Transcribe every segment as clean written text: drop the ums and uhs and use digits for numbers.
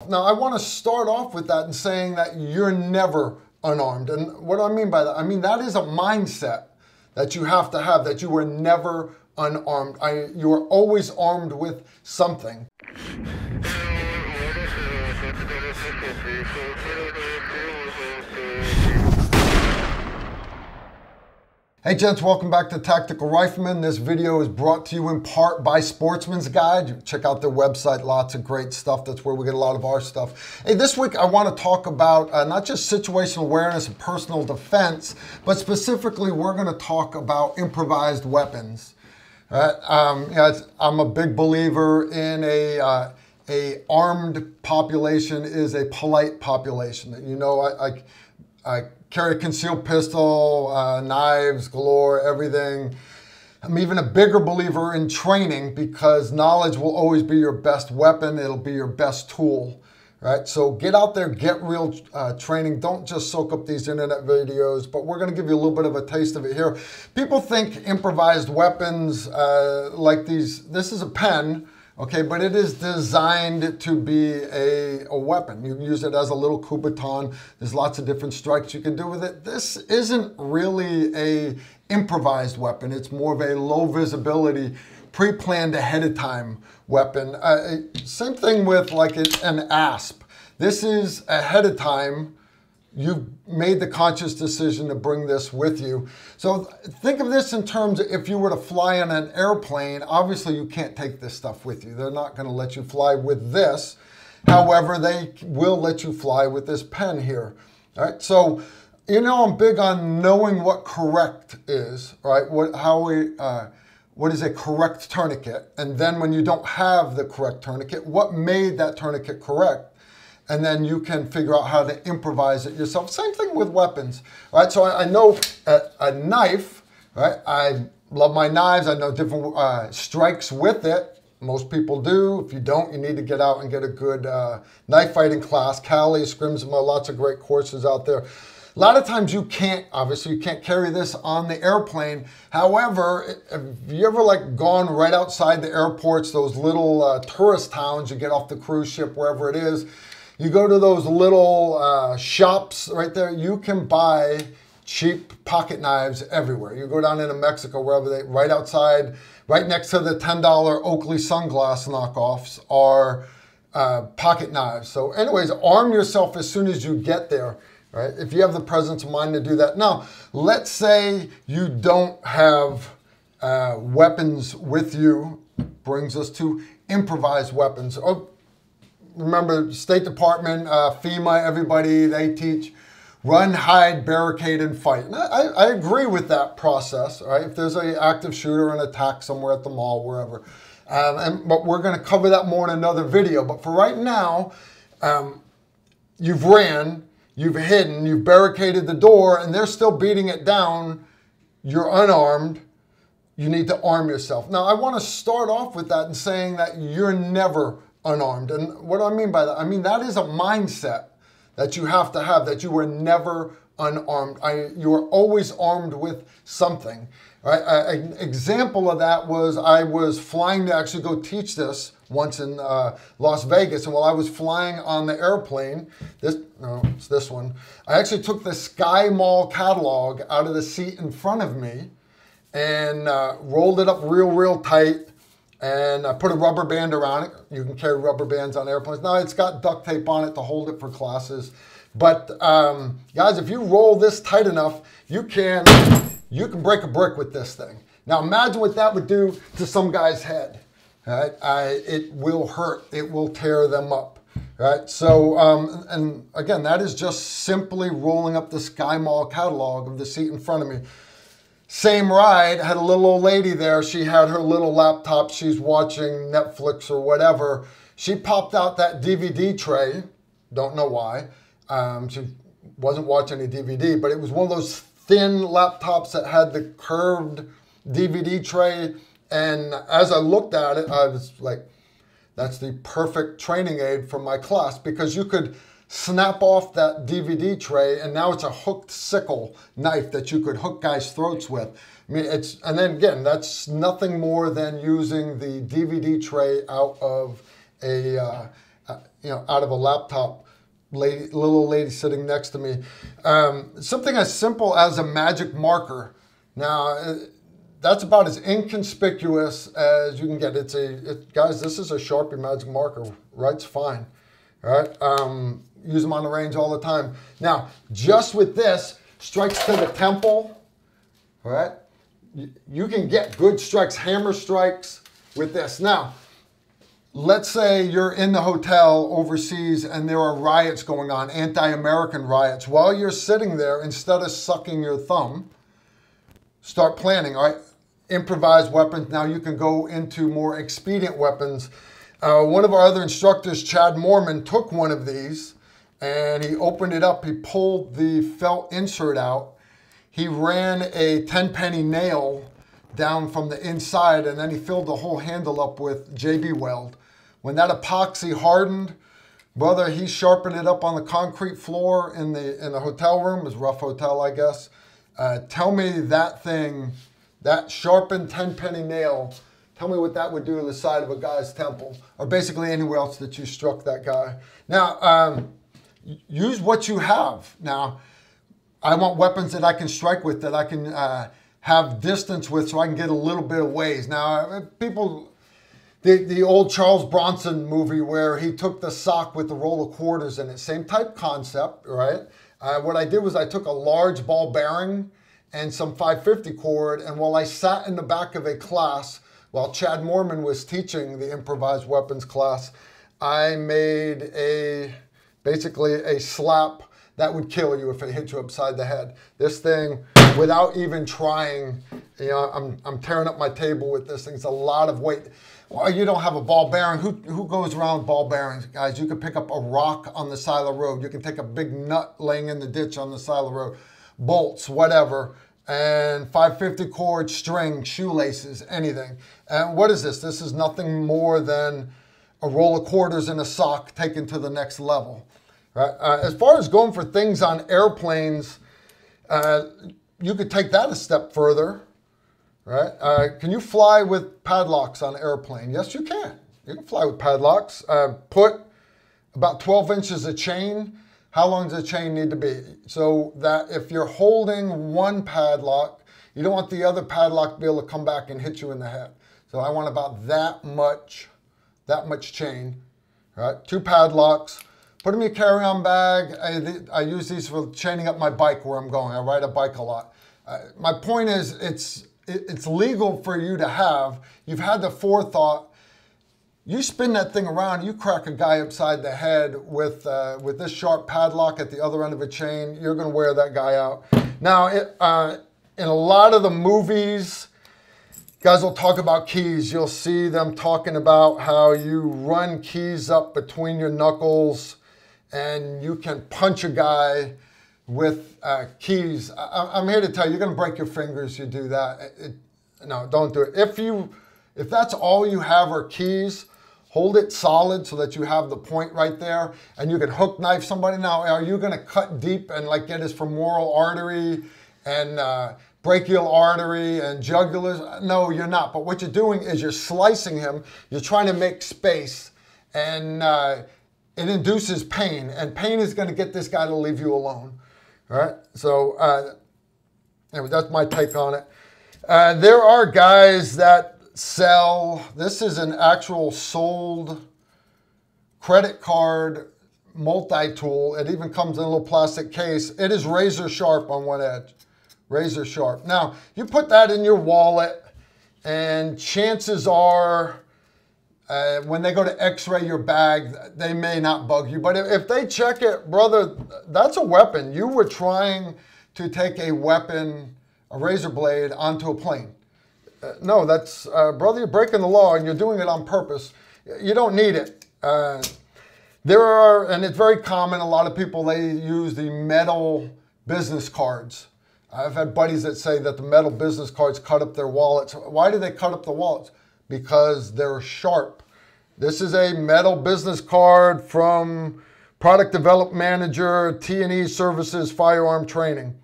yourself. Now, I want to start off with that and saying that you're never unarmed. And what do I mean by that? I mean, that is a mindset that you have, that you were never unarmed. You are always armed with something. Hey gents, welcome back to Tactical Rifleman. This video is brought to you in part by Sportsman's Guide. Check out their website, lots of great stuff. That's where we get a lot of our stuff. Hey, this week I want to talk about not just situational awareness and personal defense, but specifically we're going to talk about improvised weapons. I'm a big believer in a armed population is a polite population. You know, I carry a concealed pistol, knives galore, everything. I'm even a bigger believer in training because knowledge will always be your best weapon. It'll be your best tool, right? So get out there, get real training. Don't just soak up these internet videos, but we're gonna give you a little bit of a taste of it here. People think improvised weapons like these, this is a pen, okay, but it is designed to be a weapon. You can use it as a little coup baton. There's lots of different strikes you can do with it. This isn't really a improvised weapon. It's more of a low visibility, pre-planned ahead of time weapon. Same thing with like an ASP. This is ahead of time. You've made the conscious decision to bring this with you. So think of this in terms of if you were to fly on an airplane, obviously you can't take this stuff with you. They're not going to let you fly with this. However, they will let you fly with this pen here. All right. So, you know, I'm big on knowing what correct is, right? What is a correct tourniquet? And then when you don't have the correct tourniquet, what made that tourniquet correct? And then you can figure out how to improvise it yourself. Same thing with weapons, right? So I know a knife, right? I love my knives. I know different strikes with it. Most people do. If you don't, you need to get out and get a good knife fighting class. Cali, Scrimsma, lots of great courses out there. A lot of times you can't, obviously you can't carry this on the airplane. However, have you ever like gone right outside the airports, those little tourist towns, you get off the cruise ship, wherever it is, you go to those little shops right there, you can buy cheap pocket knives everywhere. You go down into Mexico, wherever they, right outside, right next to the $10 Oakley sunglass knockoffs are pocket knives. So anyways, arm yourself as soon as you get there, right? If you have the presence of mind to do that. Now, let's say you don't have weapons with you. Brings us to improvised weapons. Remember, State Department, FEMA, everybody, they teach run, hide, barricade, and fight. And I agree with that process, right? If there's an active shooter, an attack somewhere at the mall, wherever. But we're going to cover that more in another video. But for right now, you've ran, you've hidden, you've barricaded the door, and they're still beating it down. You're unarmed. You need to arm yourself. Now, I want to start off with that and saying that you're never unarmed. And what do I mean by that? I mean, that is a mindset that you have, that you were never unarmed. You were always armed with something. Right? An example of that was I was flying to actually go teach this once in Las Vegas. And while I was flying on the airplane, it's this one, I actually took the Sky Mall catalog out of the seat in front of me and rolled it up real tight. And I put a rubber band around it. You can carry rubber bands on airplanes. Now it's got duct tape on it to hold it for classes. But guys, if you roll this tight enough, you can break a brick with this thing. Now imagine what that would do to some guy's head. Right? It will hurt. It will tear them up. Right? So, and again, that is just simply rolling up the Sky Mall catalog of the seat in front of me. Same ride, had a little old lady there. She had her little laptop. She's watching Netflix or whatever. She popped out that DVD tray. Don't know why. She wasn't watching any DVD, but it was one of those thin laptops that had the curved DVD tray. And as I looked at it, I was like, that's the perfect training aid for my class, because you could snap off that DVD tray, and now it's a hooked sickle knife that you could hook guys' throats with. I mean, and then again, that's nothing more than using the DVD tray out of out of a laptop. Little lady sitting next to me. Something as simple as a magic marker. Now, that's about as inconspicuous as you can get. Guys, this is a Sharpie magic marker. Writes fine. All right. Use them on the range all the time. Now, just with this, strikes to the temple. All right. You can get good strikes, hammer strikes with this. Now, let's say you're in the hotel overseas and there are riots going on, anti-American riots. While you're sitting there, instead of sucking your thumb, start planning. All right. Improvised weapons. Now you can go into more expedient weapons. One of our other instructors, Chad Mormon, took one of these and he opened it up. He pulled the felt insert out. He ran a 10-penny nail down from the inside, and then he filled the whole handle up with JB Weld. When that epoxy hardened, brother, he sharpened it up on the concrete floor in the hotel room. It was a rough hotel, I guess. Tell me that thing, that sharpened 10-penny nail, tell me what that would do to the side of a guy's temple, or basically anywhere else that you struck that guy. Now, use what you have. Now, I want weapons that I can strike with, that I can have distance with, so I can get a little bit of ways. Now, people, the old Charles Bronson movie where he took the sock with the roll of quarters in it, same type concept, right? What I did was I took a large ball bearing and some 550 cord, and while I sat in the back of a class, while Chad Mormon was teaching the improvised weapons class, I made basically a slap that would kill you if it hit you upside the head. This thing, without even trying, I'm tearing up my table with this thing. It's a lot of weight. Well, you don't have a ball bearing. Who goes around ball bearings, guys? You can pick up a rock on the side of the road. You can take a big nut laying in the ditch on the side of the road. Bolts, whatever. And 550 cord, string, shoelaces, anything. And what is this? This is nothing more than a roll of quarters in a sock taken to the next level. Right? As far as going for things on airplanes, you could take that a step further. Right? Can you fly with padlocks on an airplane? Yes, you can. You can fly with padlocks. Put about 12 inches of chain. How long does the chain need to be? So that if you're holding one padlock, you don't want the other padlock to be able to come back and hit you in the head. So I want about that much chain. Right? 2 padlocks. Put them in your carry-on bag. I use these for chaining up my bike where I'm going. I ride a bike a lot. My point is, it's legal for you to have. You've had the forethought. You spin that thing around, you crack a guy upside the head with this sharp padlock at the other end of a chain, you're going to wear that guy out. Now, in a lot of the movies, guys will talk about keys. You'll see them talking about how you run keys up between your knuckles and you can punch a guy with keys. I'm here to tell you, you're going to break your fingers. You do that. No, don't do it. If that's all you have are keys, hold it solid so that you have the point right there, and you can hook knife somebody. Now, are you going to cut deep and like get his femoral artery and brachial artery and jugulars? No, you're not. But what you're doing is you're slicing him. You're trying to make space, and it induces pain, and pain is going to get this guy to leave you alone. All right? So anyway, that's my take on it. There are guys that sell, this is an actual sold credit card multi-tool. It even comes in a little plastic case. It is razor sharp on one edge. Razor sharp. Now, you put that in your wallet, and chances are, when they go to x-ray your bag, they may not bug you. But if they check it, brother, that's a weapon. You were trying to take a weapon, a razor blade, onto a plane. No, that's, brother, you're breaking the law and you're doing it on purpose. You don't need it. There are, and it's very common, a lot of people, they use the metal business cards. I've had buddies that say that the metal business cards cut up their wallets. Why do they cut up the wallets? Because they're sharp. This is a metal business card from Product Development Manager, T&E Services, Firearm Training.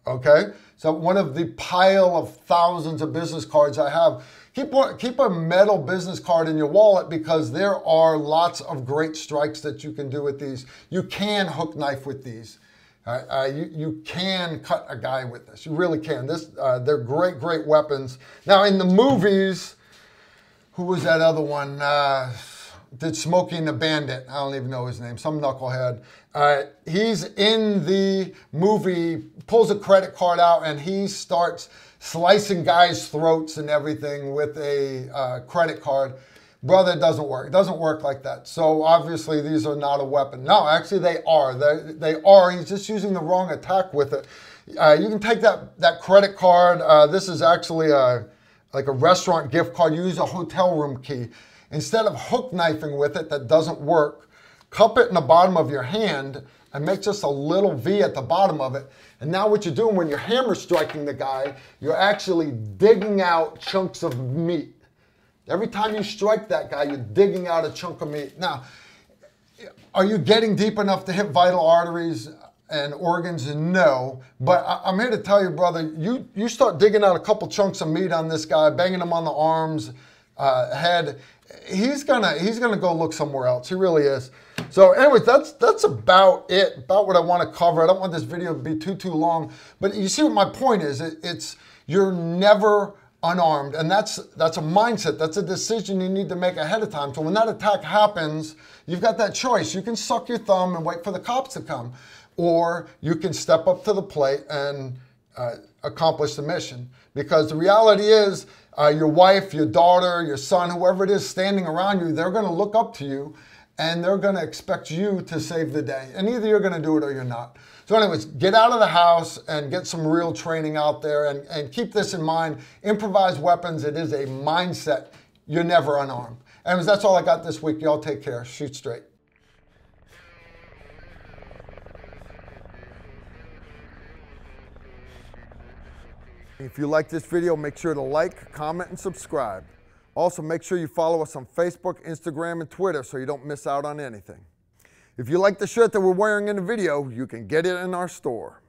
Okay? So one of the pile of thousands of business cards I have, keep a metal business card in your wallet, because there are lots of great strikes that you can do with these. You can hook knife with these. You can cut a guy with this. You really can. They're great weapons. Now in the movies, who was that other one? Did Smokey and the Bandit. I don't even know his name. Some knucklehead. He's in the movie, pulls a credit card out, and he starts slicing guys' throats and everything with a credit card. Brother, it doesn't work. It doesn't work like that. So obviously these are not a weapon. No, actually they are. They are. He's just using the wrong attack with it. You can take that credit card. This is actually like a restaurant gift card. You use a hotel room key. Instead of hook knifing with it, that doesn't work. Cup it in the bottom of your hand and make just a little V at the bottom of it. And now what you're doing when you're hammer striking the guy, you're actually digging out chunks of meat. Every time you strike that guy, you're digging out a chunk of meat. Now, are you getting deep enough to hit vital arteries and organs? No, but I'm here to tell you, brother, you start digging out a couple chunks of meat on this guy, banging him on the arms, head, he's gonna go look somewhere else. He really is. So anyways, that's about it, about what I want to cover. I don't want this video to be too long, but you see what my point is. It's you're never unarmed, and that's a mindset. That's a decision you need to make ahead of time. So when that attack happens, you've got that choice. You can suck your thumb and wait for the cops to come, or you can step up to the plate and accomplish the mission. Because the reality is, your wife, your daughter, your son, whoever it is standing around you, they're going to look up to you and they're going to expect you to save the day. And either you're going to do it or you're not. So anyways, get out of the house and get some real training out there, and keep this in mind. Improvised weapons, it is a mindset. You're never unarmed. Anyways, that's all I got this week. Y'all take care. Shoot straight. If you like this video, make sure to like, comment, and subscribe. Also, make sure you follow us on Facebook, Instagram, and Twitter so you don't miss out on anything. If you like the shirt that we're wearing in the video, you can get it in our store.